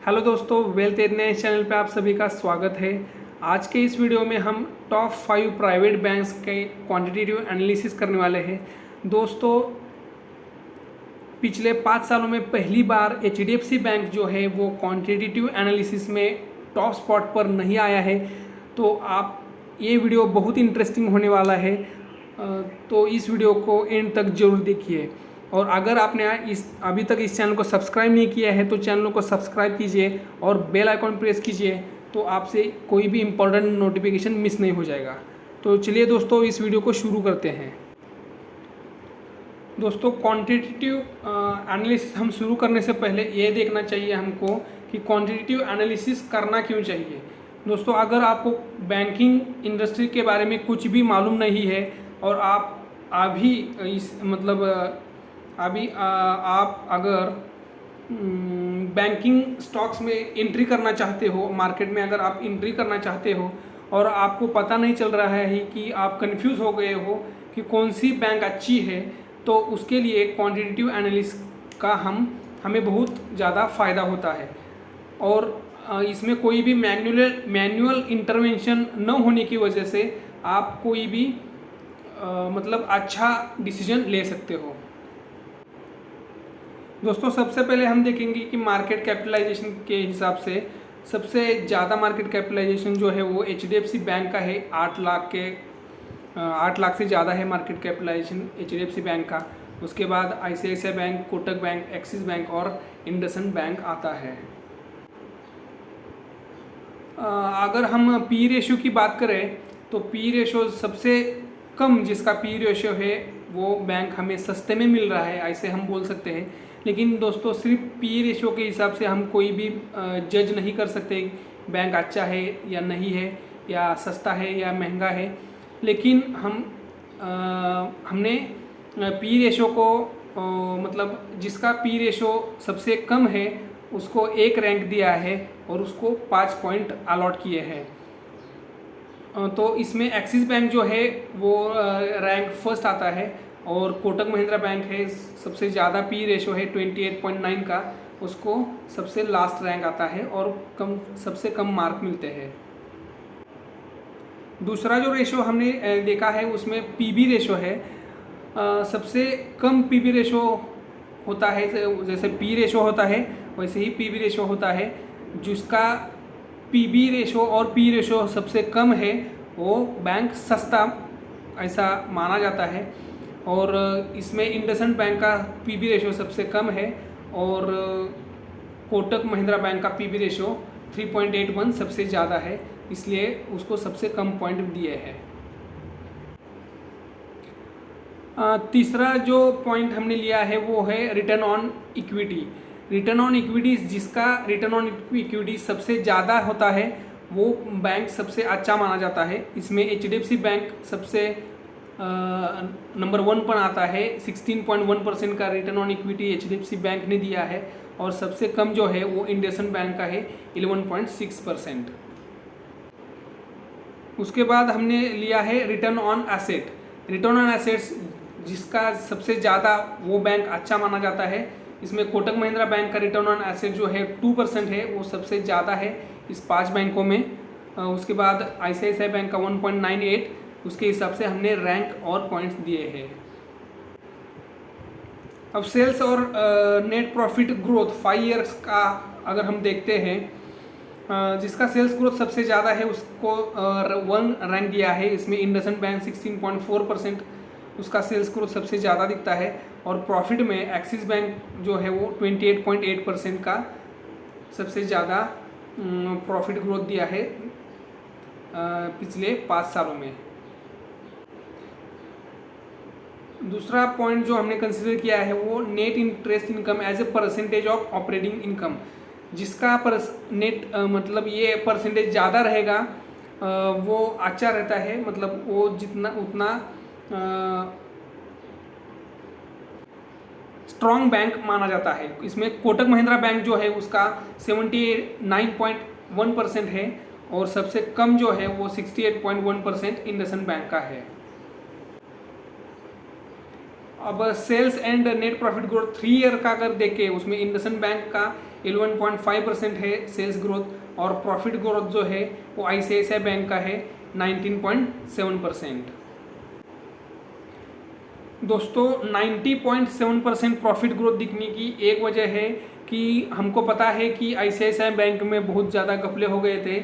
Hello दोस्तों, wealth एडनेस channel पे आप सभी का स्वागत है। आज के इस वीडियो में हम टॉप 5 प्राइवेट बैंक्स के क्वांटिटेटिव एनालिसिस करने वाले हैं। दोस्तों, पिछले 5 सालों में पहली बार HDFC बैंक जो है वो क्वांटिटेटिव एनालिसिस में टॉप स्पॉट पर नहीं आया है। तो आप ये वीडियो बहुत इंटरेस्टिंग होने वाला है, तो इस वीडियो को एंड तक जरूर देखिए। और अगर आपने अभी तक इस चैनल को सब्सक्राइब नहीं किया है तो चैनल को सब्सक्राइब कीजिए और बेल आइकॉन प्रेस कीजिए, तो आपसे कोई भी इम्पोर्टेंट नोटिफिकेशन मिस नहीं हो जाएगा। तो चलिए दोस्तों, इस वीडियो को शुरू करते हैं। दोस्तों, क्वांटिटेटिव एनालिसिस हम शुरू करने से पहले ये देखना चाहिए हमको कि क्वांटिटेटिव एनालिसिस करना क्यों चाहिए। दोस्तों, अगर आपको बैंकिंग इंडस्ट्री के बारे में कुछ भी मालूम नहीं है और आप अगर बैंकिंग स्टॉक्स में एंट्री करना चाहते हो, मार्केट में अगर आप एंट्री करना चाहते हो और आपको पता नहीं चल रहा है कि आप कंफ्यूज हो गए हो कि कौन सी बैंक अच्छी है, तो उसके लिए क्वांटिटेटिव एनालिसिस का हमें बहुत ज़्यादा फ़ायदा होता है। और इसमें कोई भी मैनुअल इंटरवेंशन न होने की वजह से आप कोई भी अच्छा डिसीजन ले सकते हो। दोस्तों, सबसे पहले हम देखेंगे कि मार्केट कैपिटलाइजेशन के हिसाब से सबसे ज़्यादा मार्केट कैपिटलाइजेशन जो है वो HDFC बैंक का है। 8 लाख से ज़्यादा है मार्केट कैपिटलाइजेशन HDFC बैंक का। उसके बाद ICICI bank, Kotak bank, axis bank और इंडसइंड बैंक आता है। अगर हम पी रेशियो की बात करें तो पी रेशियो सबसे कम जिसका पी रेशियो है वो बैंक हमें सस्ते में मिल रहा है, ऐसे हम बोल सकते हैं। लेकिन दोस्तों, सिर्फ पी रेशियो के हिसाब से हम कोई भी जज नहीं कर सकते बैंक अच्छा है या नहीं है, या सस्ता है या महंगा है। लेकिन हमने पी रेशियो को जिसका पी रेशियो सबसे कम है उसको 1 रैंक दिया है और उसको 5 पॉइंट अलॉट किए हैं। तो इसमें एक्सिस बैंक जो है वो रैंक फर्स्ट आता है और कोटक महिंद्रा बैंक है, सबसे ज़्यादा पी रेशो है 28.9 का, उसको सबसे लास्ट रैंक आता है और सबसे कम मार्क मिलते हैं। दूसरा जो रेशो हमने देखा है उसमें पीबी रेशो है। सबसे कम पीबी रेशो होता है, जैसे पी रेशो होता है वैसे ही पीबी रेशो होता है। जिसका पीबी रेशो और पी रेशो सबसे कम है वो बैंक सस्ता ऐसा माना जाता है। और इसमें इंडसइंड बैंक का पीबी रेशो सबसे कम है और कोटक महिंद्रा बैंक का पीबी रेशो 3.81 सबसे ज़्यादा है, इसलिए उसको सबसे कम पॉइंट दिए हैं। तीसरा जो पॉइंट हमने लिया है वो है return on equity. Return on equity, जिसका रिटर्न ऑन इक्विटी सबसे ज़्यादा होता है वो बैंक सबसे अच्छा माना जाता है। इसमें HDFC बैंक सबसे नंबर 1 पर आता है। 16.1% का return on equity HDFC bank ने दिया है और सबसे कम जो है वो इंडसइंड बैंक का है 11.6%। उसके बाद हमने लिया है return on asset. Return on assets जिसका सबसे ज़्यादा वो बैंक अच्छा माना जाता है। इसमें कोटक महिंद्रा बैंक का रिटर्न ऑन एसेट जो है 2% है, वो सबसे ज़्यादा है इस 5 बैंकों में। उसके बाद ICICI बैंक का 1.98, उसके हिसाब से हमने रैंक और पॉइंट्स दिए हैं। अब सेल्स और नेट प्रॉफिट ग्रोथ 5 ईयर्स का अगर हम देखते हैं, जिसका सेल्स ग्रोथ सबसे ज़्यादा है उसको 1 रैंक दिया है। इसमें इंडसइंड बैंक 16.4% उसका सेल्स ग्रोथ सबसे ज़्यादा दिखता है और प्रॉफिट में एक्सिस बैंक जो है वो 28.8% का सबसे ज़्यादा प्रॉफिट ग्रोथ दिया है पिछले 5 सालों में। दूसरा पॉइंट जो हमने कंसिडर किया है वो net interest income as a percentage of operating income. जिसका ये परसेंटेज ज़्यादा रहेगा वो अच्छा रहता है, मतलब वो उतना स्ट्रॉन्ग बैंक माना जाता है। इसमें कोटक महिंद्रा बैंक जो है उसका 79.1% है और सबसे कम जो है वो 68.1% इंडसइंड बैंक का है। अब sales and net profit growth 3 year का अगर देखें, उसमें इंडसइंड बैंक का 11.5% है सेल्स ग्रोथ, और प्रॉफिट ग्रोथ जो है वो आईसीआईसीआई बैंक का है 19.7%। दोस्तों 90.7% प्रॉफिट ग्रोथ दिखने की एक वजह है कि हमको पता है कि आईसीआईसीआई बैंक में बहुत ज़्यादा घपले हो गए थे,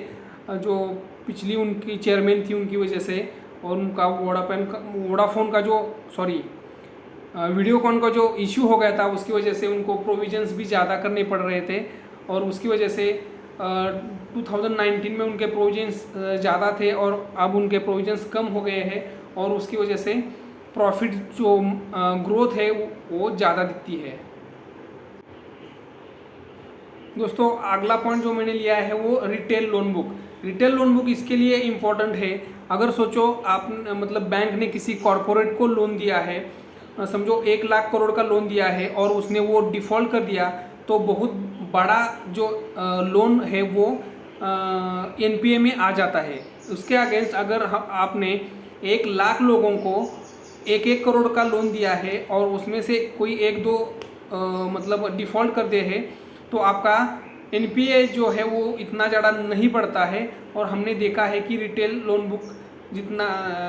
जो पिछली उनकी चेयरमैन थी उनकी वजह से, और उनका वोडाफोन का जो वीडियोकॉन का जो इशू हो गया था उसकी वजह से उनको प्रोविजंस भी ज़्यादा करने पड़ रहे थे, और उसकी वजह से 2019 में उनके प्रोविजंस ज़्यादा थे और अब उनके प्रोविजंस कम हो गए हैं, और उसकी वजह से प्रॉफिट जो ग्रोथ है वो ज़्यादा दिखती है। दोस्तों अगला पॉइंट जो मैंने लिया है वो retail loan book. Retail loan book इसके लिए इम्पोर्टेंट है, अगर सोचो आप मतलब बैंक ने किसी कॉरपोरेट को लोन दिया है, समझो 1 लाख करोड़ का लोन दिया है और उसने वो डिफ़ॉल्ट कर दिया, तो बहुत बड़ा जो लोन है वो एनपीए में आ जाता है। उसके अगेंस्ट अगर आपने 1 लाख लोगों को 1-1 करोड़ का लोन दिया है और उसमें से कोई 1-2 मतलब डिफ़ॉल्ट कर दे है, तो आपका एनपीए जो है वो इतना ज़्यादा नहीं बढ़ता है। और हमने देखा है कि रिटेल लोन बुक जितना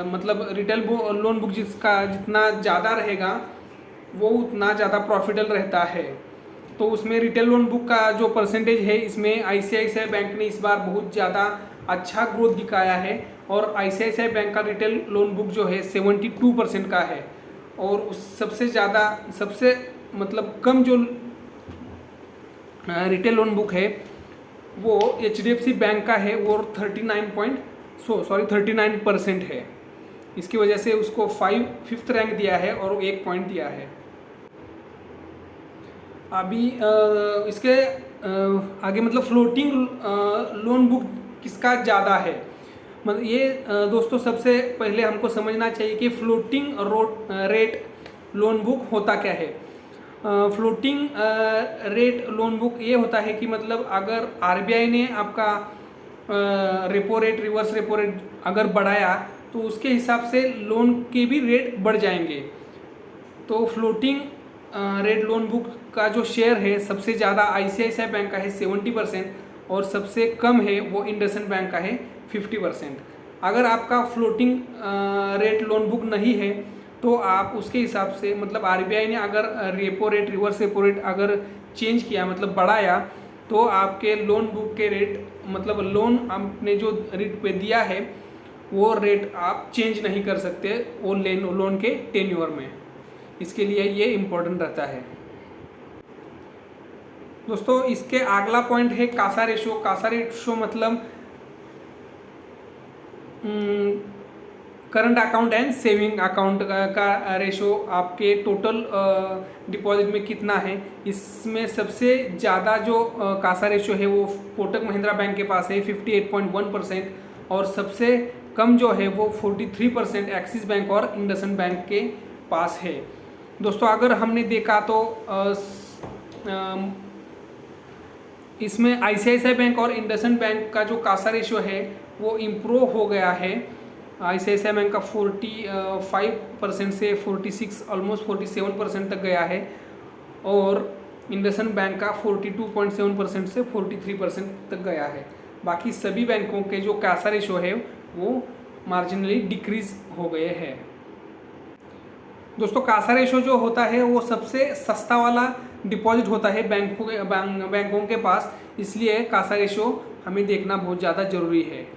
मतलब रिटेल लोन बुक जिसका जितना ज़्यादा रहेगा वो उतना ज़्यादा प्रॉफिटेबल रहता है। तो उसमें रिटेल लोन बुक का जो परसेंटेज है, इसमें आईसीआईसीआई बैंक ने इस बार बहुत ज़्यादा अच्छा ग्रोथ दिखाया है, और आईसीआईसीआई बैंक का रिटेल लोन बुक जो है 72% का है, और उस सबसे मतलब कम जो रिटेल लोन बुक है वो एचडीएफसी बैंक का है, वो 39% है। इसकी वजह से उसको 5th रैंक दिया है और 1 पॉइंट दिया है। अभी इसके आगे मतलब फ्लोटिंग लोन बुक किसका ज़्यादा है, मतलब ये दोस्तों सबसे पहले हमको समझना चाहिए कि फ्लोटिंग रेट लोन बुक होता क्या है। फ्लोटिंग रेट लोन बुक ये होता है कि मतलब अगर आरबीआई ने आपका repo rate, reverse repo rate अगर बढ़ाया तो उसके हिसाब से लोन के भी रेट बढ़ जाएंगे। तो फ्लोटिंग रेट लोन बुक का जो शेयर है सबसे ज़्यादा आईसीआईसीआई बैंक का है 70%, और सबसे कम है वो इंडसइंड बैंक का है 50%। अगर आपका फ्लोटिंग रेट लोन बुक नहीं है तो आप उसके हिसाब से मतलब आरबीआई ने अगर repo rate, reverse repo rate अगर चेंज किया मतलब बढ़ाया, तो आपके लोन बुक के रेट मतलब लोन आपने जो रेट पे दिया है वो रेट आप चेंज नहीं कर सकते वो लोन के टेन्योर में। इसके लिए ये इम्पोर्टेंट रहता है। दोस्तों इसके अगला पॉइंट है कासा रेशो। कासा रेशो मतलब current account and saving account का रेशो, आपके टोटल डिपॉजिट में कितना है। इसमें सबसे ज़्यादा जो कासा रेशो है वो कोटक महिंद्रा बैंक के पास है 58.1%, और सबसे कम जो है वो 43% एक्सिस बैंक और इंडसइंड बैंक के पास है। दोस्तों अगर हमने देखा तो इसमें आईसीआईसीआई बैंक और इंडसइंड बैंक का जो कासा रेशो है वो इम्प्रूव हो गया है। आईसीआईसीआई बैंक का 45% से 46 ऑलमोस्ट 47% तक गया है, और इंडसइंड बैंक का 42.7% से 43% तक गया है। बाकी सभी बैंकों के जो कासा रेशो है वो मार्जिनली डिक्रीज हो गए हैं। दोस्तों कासा रेशो जो होता है वो सबसे सस्ता वाला डिपॉजिट होता है बैंकों के पास, इसलिए कासा रेशो हमें देखना बहुत ज़्यादा ज़रूरी है।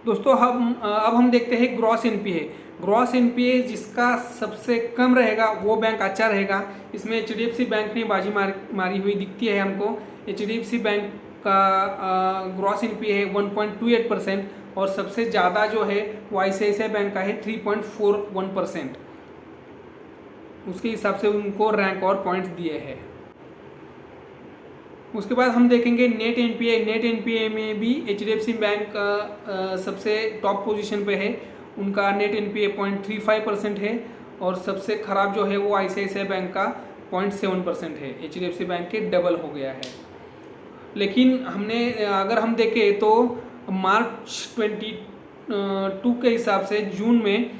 दोस्तों अब हम देखते हैं ग्रॉस एनपीए। ग्रॉस एनपीए जिसका सबसे कम रहेगा वो बैंक अच्छा रहेगा। इसमें एचडीएफसी बैंक ने बाजी मारी हुई दिखती है हमको। एचडीएफसी बैंक का ग्रॉस एनपीए है 1.28%, और सबसे ज़्यादा जो है वो आईसीआईसीआई बैंक का है 3.41%। उसके हिसाब से उनको रैंक और पॉइंट्स दिए हैं। उसके बाद हम देखेंगे नेट एनपीए। नेट एनपीए में भी एचडीएफसी बैंक सबसे टॉप पोजीशन पे है, उनका नेट एनपीए 0.35% है, और सबसे ख़राब जो है वो आईसीआईसीआई बैंक का 0.7% है। एचडीएफसी बैंक के डबल हो गया है। लेकिन अगर हम देखें तो मार्च 22 के हिसाब से जून में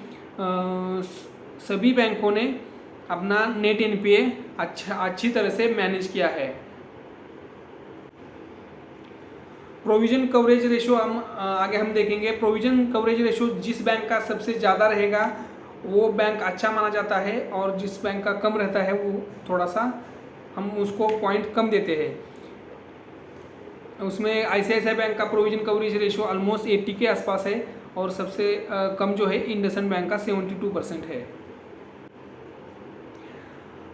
सभी बैंकों ने अपना नेट एनपीए अच्छी तरह से मैनेज किया है। प्रोविजन कवरेज रेशो आगे हम देखेंगे। प्रोविजन कवरेज रेशो जिस बैंक का सबसे ज़्यादा रहेगा वो बैंक अच्छा माना जाता है, और जिस बैंक का कम रहता है वो थोड़ा सा हम उसको पॉइंट कम देते हैं। उसमें आईसीआईसीआई बैंक का प्रोविजन कवरेज रेशो ऑलमोस्ट 80 के आसपास है, और सबसे कम जो है इंडसइंड बैंक का 72% है।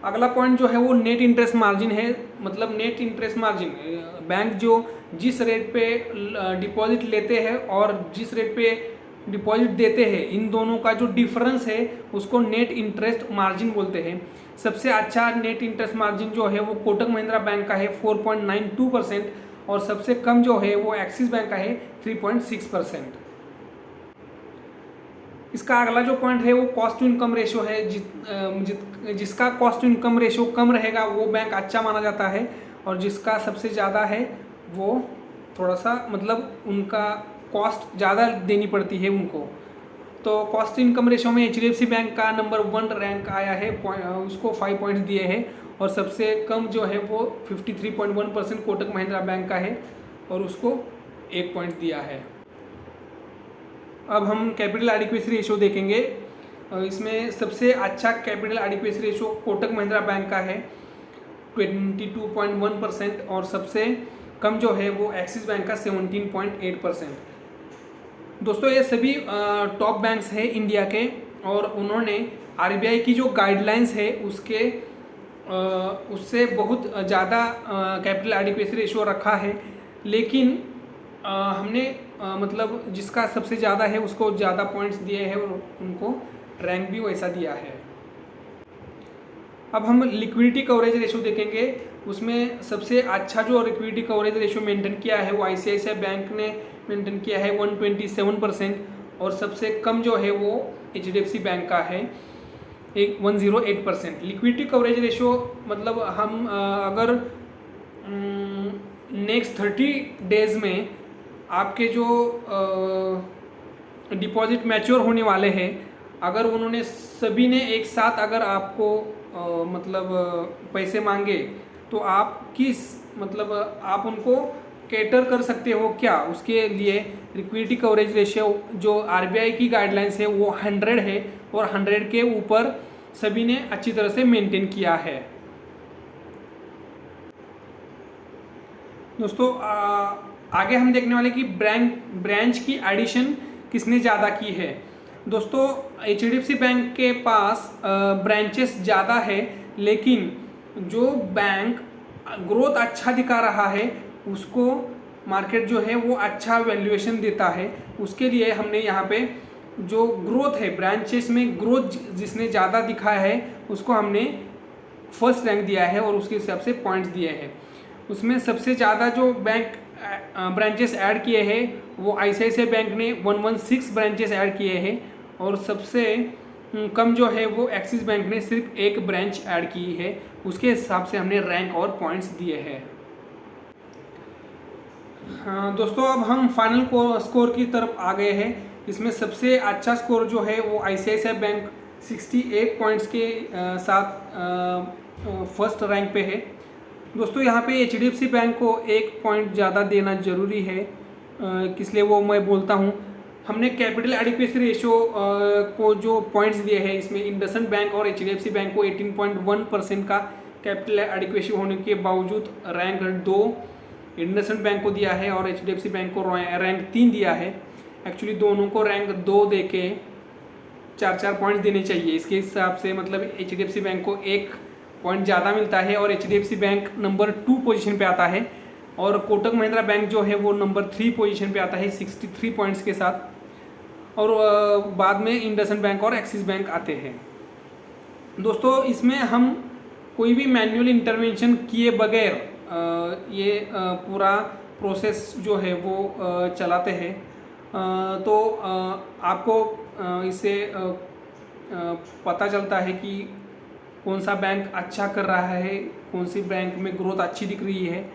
अगला पॉइंट जो है वो नेट इंटरेस्ट मार्जिन है। मतलब नेट इंटरेस्ट मार्जिन, बैंक जो जिस रेट पे डिपॉजिट लेते हैं और जिस रेट पे डिपॉजिट देते हैं, इन दोनों का जो डिफरेंस है उसको नेट इंटरेस्ट मार्जिन बोलते हैं। सबसे अच्छा नेट इंटरेस्ट मार्जिन जो है वो कोटक महिंद्रा बैंक का है 4.92%, और सबसे कम जो है वो एक्सिस बैंक का है 3.6%। इसका अगला जो पॉइंट है वो कॉस्ट टू इनकम रेशो है। जिसका कॉस्ट टू इनकम रेशो कम रहेगा वो बैंक अच्छा माना जाता है, और जिसका सबसे ज़्यादा है वो थोड़ा सा मतलब उनका कॉस्ट ज़्यादा देनी पड़ती है उनको। तो कॉस्ट टू इनकम रेशो में HDFC बैंक का नंबर 1 रैंक आया है, उसको 5 पॉइंट्स दिए हैं, और सबसे कम जो है वो 53.1% कोटक महिंद्रा बैंक का है, और उसको 1 पॉइंट दिया है। अब हम कैपिटल एडिक्वेसी रेशो देखेंगे। इसमें सबसे अच्छा capital adequacy ratio Kotak Mahindra bank का है 22.1%, और सबसे कम जो है वो एक्सिस बैंक का 17.8%। दोस्तों ये सभी टॉप बैंक्स हैं इंडिया के, और उन्होंने RBI की जो गाइडलाइंस है उससे बहुत ज़्यादा कैपिटल एडिक्वेसी रेशो रखा है, लेकिन हमने मतलब जिसका सबसे ज़्यादा है उसको ज़्यादा पॉइंट्स दिए हैं और उनको रैंक भी वैसा दिया है। अब हम लिक्विडिटी कवरेज रेशो देखेंगे। उसमें सबसे अच्छा जो लिक्विडिटी कवरेज रेशो मेंटेन किया है वो आईसीआईसीआई बैंक ने मेंटेन किया है 127%, और सबसे कम जो है वो HDFC बैंक का है 108%। लिक्विडिटी कवरेज रेशो मतलब हम अगर नेक्स्ट 30 डेज में आपके जो डिपॉजिट मैच्योर होने वाले हैं, अगर उन्होंने सभी ने एक साथ अगर आपको मतलब पैसे मांगे, तो आप किस मतलब आप उनको कैटर कर सकते हो क्या, उसके लिए लिक्विडिटी कवरेज रेशियो जो RBI की गाइडलाइंस है वो 100 है, और 100 के ऊपर सभी ने अच्छी तरह से मेंटेन किया है। दोस्तों आगे हम देखने वाले कि ब्रांच की एडिशन किसने ज़्यादा की है। दोस्तों HDFC बैंक के पास ब्रांचेस ज़्यादा है, लेकिन जो बैंक ग्रोथ अच्छा दिखा रहा है उसको मार्केट जो है वो अच्छा वैल्यूएशन देता है। उसके लिए हमने यहाँ पे जो ग्रोथ है ब्रांचेस में ग्रोथ जिसने ज़्यादा दिखाया है उसको हमने फर्स्ट रैंक दिया है, और उसके हिसाब से पॉइंट्स दिए हैं। उसमें सबसे ज़्यादा जो बैंक ब्रांचेस ऐड किए हैं वो आईसीआईसीआई बैंक ने 116 ब्रांचेस ऐड किए हैं, और सबसे कम जो है वो एक्सिस बैंक ने सिर्फ 1 ब्रांच ऐड की है। उसके हिसाब से हमने रैंक और पॉइंट्स दिए हैं। दोस्तों अब हम फाइनल स्कोर की तरफ आ गए हैं। इसमें सबसे अच्छा स्कोर जो है वो आईसीआईसीआई बैंक 68 पॉइंट्स के साथ फर्स्ट रैंक पे है। दोस्तों यहाँ पे HDFC बैंक को 1 पॉइंट ज़्यादा देना ज़रूरी है, इसलिए वो मैं बोलता हूँ। हमने कैपिटल एडिक्वेसी रेशो को जो पॉइंट्स दिए हैं, इसमें इंडसइंड बैंक और HDFC बैंक को 18.1% का कैपिटल एडिक्वेसी होने के बावजूद रैंक 2 इंडसइंड बैंक को दिया है, और HDFC बैंक को रैंक 3 दिया है। एक्चुअली दोनों को रैंक 2 दे के 4-4 पॉइंट देने चाहिए। इसके हिसाब से मतलब HDFC बैंक को 1 पॉइंट ज़्यादा मिलता है, और HDFC बैंक नंबर 2 पोजीशन पे आता है, और कोटक महिंद्रा बैंक जो है वो नंबर 3 पोजीशन पे आता है 63 पॉइंट्स के साथ, और बाद में इंडसइंड बैंक और एक्सिस बैंक आते हैं। दोस्तों इसमें हम कोई भी मैनुअल इंटरवेंशन किए बगैर ये पूरा प्रोसेस जो है वो चलाते हैं, तो आपको इससे पता चलता है कि कौन सा बैंक अच्छा कर रहा है, कौन सी बैंक में ग्रोथ अच्छी दिख रही है।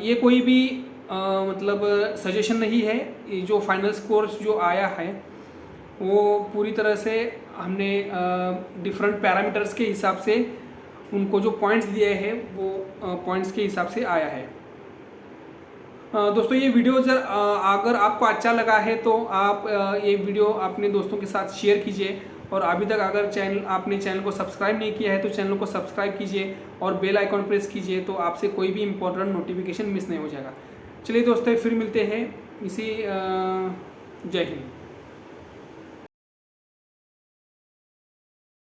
ये कोई भी मतलब सजेशन नहीं है। ये जो फाइनल स्कोर जो आया है वो पूरी तरह से हमने डिफरेंट पैरामीटर्स के हिसाब से उनको जो पॉइंट्स दिए हैं वो पॉइंट्स के हिसाब से आया है। दोस्तों ये वीडियो अगर आपको अच्छा लगा है तो आप ये वीडियो अपने दोस्तों के साथ शेयर कीजिए, और अभी तक अगर आपने चैनल को सब्सक्राइब नहीं किया है तो चैनल को सब्सक्राइब कीजिए और बेल आइकॉन प्रेस कीजिए, तो आपसे कोई भी इम्पोर्टेंट नोटिफिकेशन मिस नहीं हो जाएगा। चलिए दोस्तों फिर मिलते हैं जय हिंद।